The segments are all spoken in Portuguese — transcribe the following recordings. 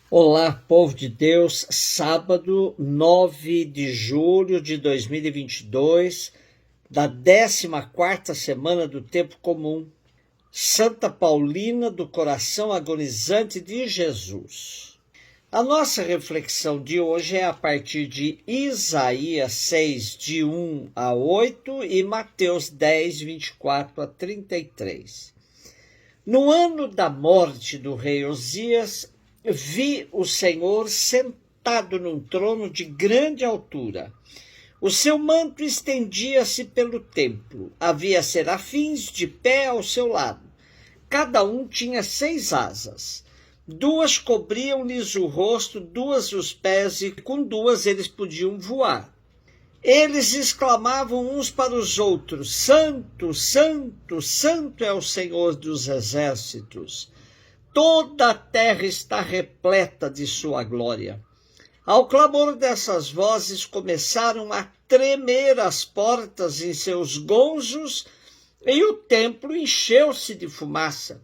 Olá, povo de Deus, sábado 9 de julho de 2022, da 14ª semana do Tempo Comum, Santa Paulina do Coração Agonizante de Jesus. A nossa reflexão de hoje é a partir de Isaías 6, de 1 a 8 e Mateus 10, 24 a 33. No ano da morte do rei Osias, vi o Senhor sentado num trono de grande altura. O seu manto estendia-se pelo templo. Havia serafins de pé ao seu lado. Cada um tinha 6 asas. 2 cobriam-lhes o rosto, 2 os pés, e com 2 eles podiam voar. Eles exclamavam uns para os outros: Santo, Santo, Santo é o Senhor dos exércitos. Toda a terra está repleta de sua glória. Ao clamor dessas vozes começaram a tremer as portas em seus gonzos e o templo encheu-se de fumaça.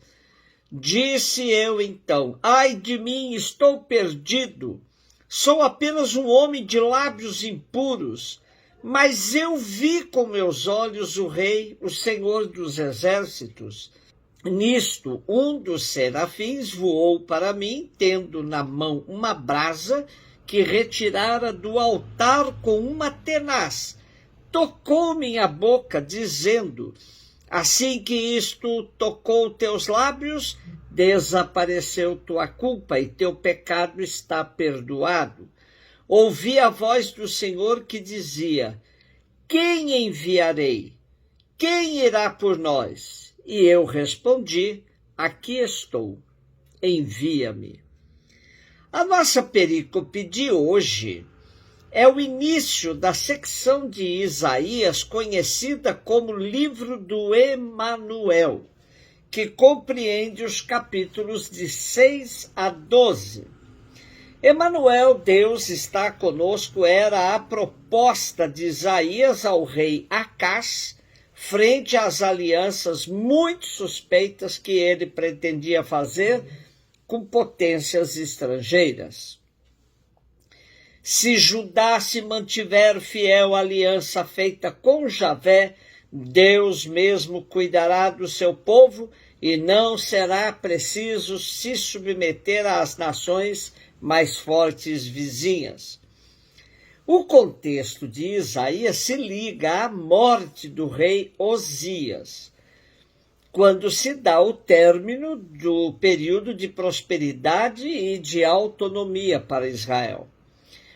Disse eu então: ai de mim, estou perdido. Sou apenas um homem de lábios impuros, mas eu vi com meus olhos o Rei, o Senhor dos exércitos. Nisto, um dos serafins voou para mim, tendo na mão uma brasa que retirara do altar com uma tenaz. Tocou-me a boca, dizendo: assim que isto tocou teus lábios, desapareceu tua culpa e teu pecado está perdoado. Ouvi a voz do Senhor que dizia: quem enviarei? Quem irá por nós? E eu respondi: aqui estou, envia-me. A nossa perícope de hoje é o início da secção de Isaías conhecida como Livro do Emanuel, que compreende os capítulos de 6 a 12. Emanuel, Deus está conosco, era a proposta de Isaías ao rei Acás, frente às alianças muito suspeitas que ele pretendia fazer com potências estrangeiras. Se Judá se mantiver fiel à aliança feita com Javé, Deus mesmo cuidará do seu povo e não será preciso se submeter às nações mais fortes vizinhas. O contexto de Isaías se liga à morte do rei Osias, quando se dá o término do período de prosperidade e de autonomia para Israel.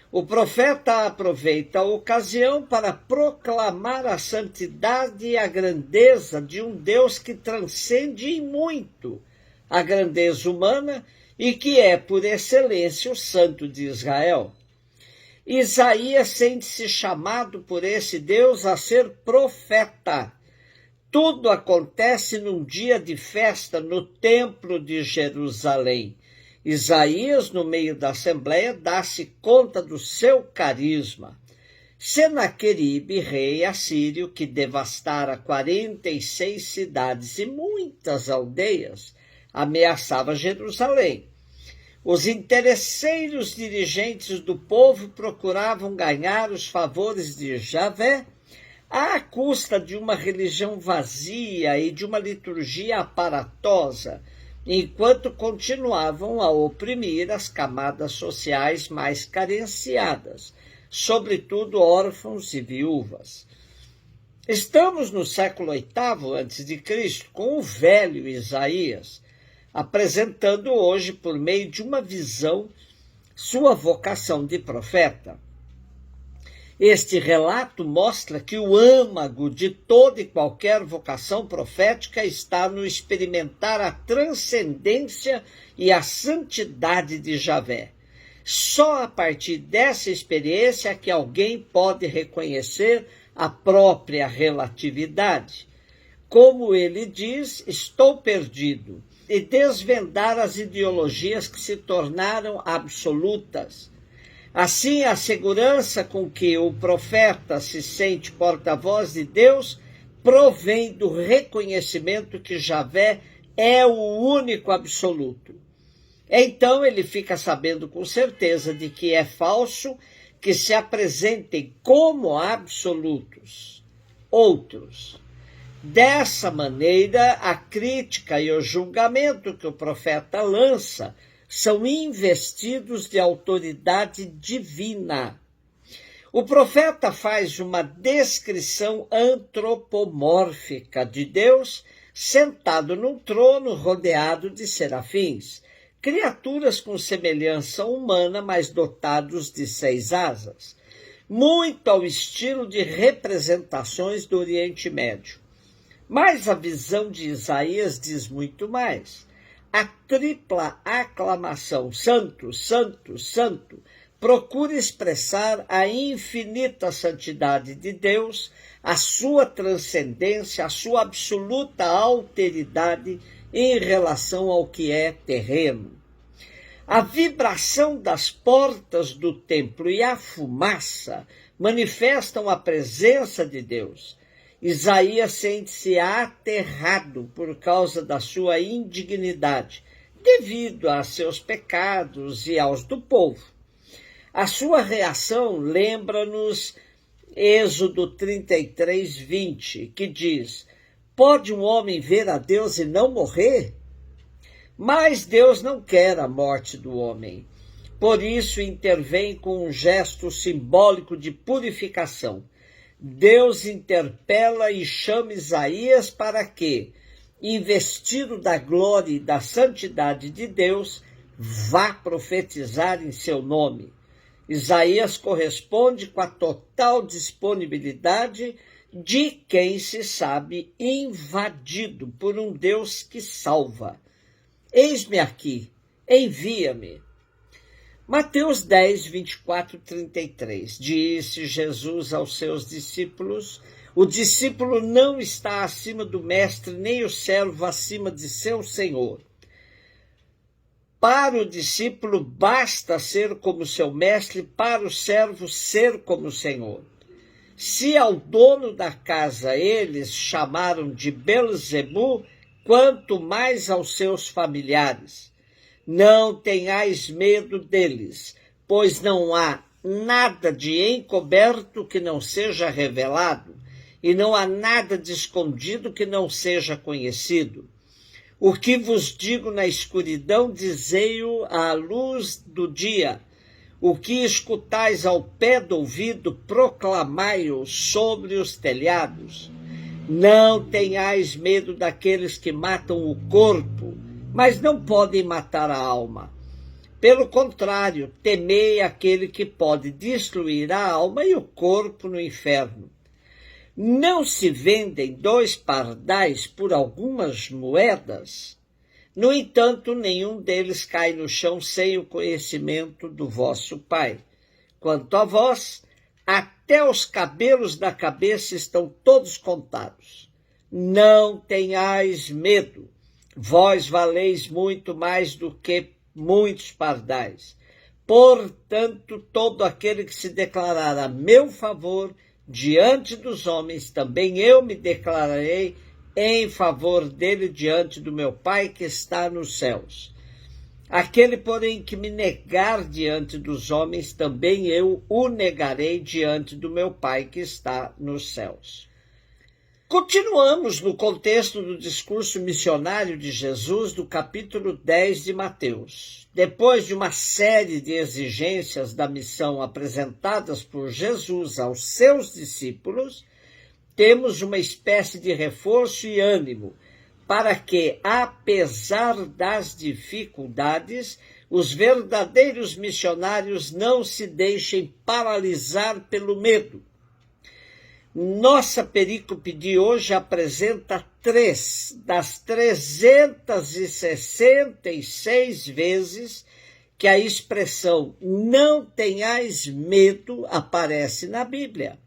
O profeta aproveita a ocasião para proclamar a santidade e a grandeza de um Deus que transcende em muito a grandeza humana e que é, por excelência, o Santo de Israel. Isaías sente-se chamado por esse Deus a ser profeta. Tudo acontece num dia de festa no templo de Jerusalém. Isaías, no meio da assembleia, dá-se conta do seu carisma. Senaqueribe, rei assírio, que devastara 46 cidades e muitas aldeias, ameaçava Jerusalém. Os interesseiros dirigentes do povo procuravam ganhar os favores de Javé à custa de uma religião vazia e de uma liturgia aparatosa, enquanto continuavam a oprimir as camadas sociais mais carenciadas, sobretudo órfãos e viúvas. Estamos no século VIII a.C., com o velho Isaías, apresentando hoje, por meio de uma visão, sua vocação de profeta. Este relato mostra que o âmago de toda e qualquer vocação profética está no experimentar a transcendência e a santidade de Javé. Só a partir dessa experiência é que alguém pode reconhecer a própria relatividade. Como ele diz, estou perdido, e desvendar as ideologias que se tornaram absolutas. Assim, a segurança com que o profeta se sente porta-voz de Deus provém do reconhecimento que Javé é o único absoluto. Então ele fica sabendo com certeza de que é falso que se apresentem como absolutos outros. Dessa maneira, a crítica e o julgamento que o profeta lança são investidos de autoridade divina. O profeta faz uma descrição antropomórfica de Deus sentado num trono rodeado de serafins, criaturas com semelhança humana, mas dotados de 6 asas, muito ao estilo de representações do Oriente Médio. Mas a visão de Isaías diz muito mais. A tripla aclamação Santo, Santo, Santo procura expressar a infinita santidade de Deus, a sua transcendência, a sua absoluta alteridade em relação ao que é terreno. A vibração das portas do templo e a fumaça manifestam a presença de Deus. Isaías sente-se aterrado por causa da sua indignidade, devido a seus pecados e aos do povo. A sua reação lembra-nos Êxodo 33, 20, que diz: pode um homem ver a Deus e não morrer? Mas Deus não quer a morte do homem. Por isso intervém com um gesto simbólico de purificação. Deus interpela e chama Isaías para que, investido da glória e da santidade de Deus, vá profetizar em seu nome. Isaías corresponde com a total disponibilidade de quem se sabe invadido por um Deus que salva. Eis-me aqui, envia-me. Mateus 10, 24, 33. Disse Jesus aos seus discípulos: o discípulo não está acima do mestre, nem o servo acima de seu senhor. Para o discípulo basta ser como seu mestre, para o servo ser como o senhor. Se ao dono da casa eles chamaram de Belzebu, quanto mais aos seus familiares. Não tenhais medo deles, pois não há nada de encoberto que não seja revelado, e não há nada de escondido que não seja conhecido. O que vos digo na escuridão, dizei-o à luz do dia. O que escutais ao pé do ouvido, proclamai-o sobre os telhados. Não tenhais medo daqueles que matam o corpo, mas não podem matar a alma. Pelo contrário, temei aquele que pode destruir a alma e o corpo no inferno. Não se vendem 2 pardais por algumas moedas? No entanto, nenhum deles cai no chão sem o conhecimento do vosso Pai. Quanto a vós, até os cabelos da cabeça estão todos contados. Não tenhais medo. Vós valeis muito mais do que muitos pardais. Portanto, todo aquele que se declarar a meu favor diante dos homens, também eu me declararei em favor dele diante do meu Pai que está nos céus. Aquele, porém, que me negar diante dos homens, também eu o negarei diante do meu Pai que está nos céus. Continuamos no contexto do discurso missionário de Jesus do capítulo 10 de Mateus. Depois de uma série de exigências da missão apresentadas por Jesus aos seus discípulos, temos uma espécie de reforço e ânimo para que, apesar das dificuldades, os verdadeiros missionários não se deixem paralisar pelo medo. Nossa perícope de hoje apresenta 3 das 366 vezes que a expressão não tenhais medo aparece na Bíblia.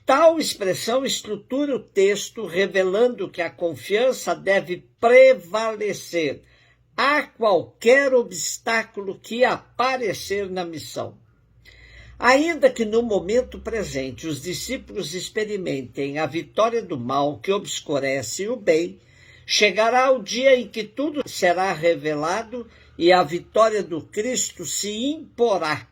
Tal expressão estrutura o texto, revelando que a confiança deve prevalecer a qualquer obstáculo que aparecer na missão. Ainda que no momento presente os discípulos experimentem a vitória do mal que obscurece o bem, chegará o dia em que tudo será revelado e a vitória do Cristo se imporá.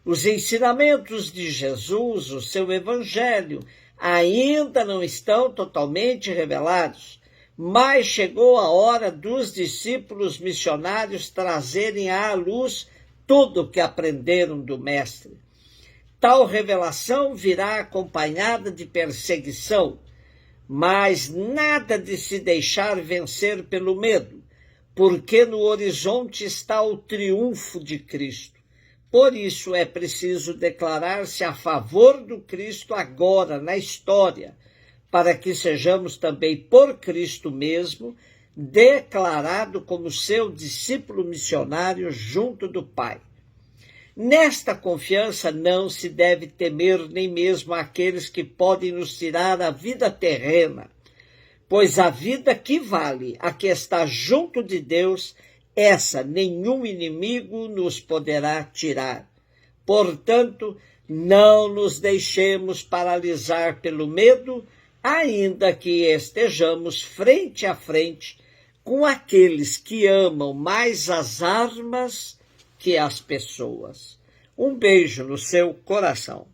Os ensinamentos de Jesus, o seu evangelho, ainda não estão totalmente revelados, mas chegou a hora dos discípulos missionários trazerem à luz tudo o que aprenderam do Mestre. Tal revelação virá acompanhada de perseguição, mas nada de se deixar vencer pelo medo, porque no horizonte está o triunfo de Cristo. Por isso é preciso declarar-se a favor do Cristo agora, na história, para que sejamos também, por Cristo mesmo, declarado como seu discípulo missionário junto do Pai. Nesta confiança não se deve temer nem mesmo aqueles que podem nos tirar a vida terrena, pois a vida que vale, a que está junto de Deus, essa nenhum inimigo nos poderá tirar. Portanto, não nos deixemos paralisar pelo medo, ainda que estejamos frente a frente com aqueles que amam mais as armas que as pessoas. Um beijo no seu coração.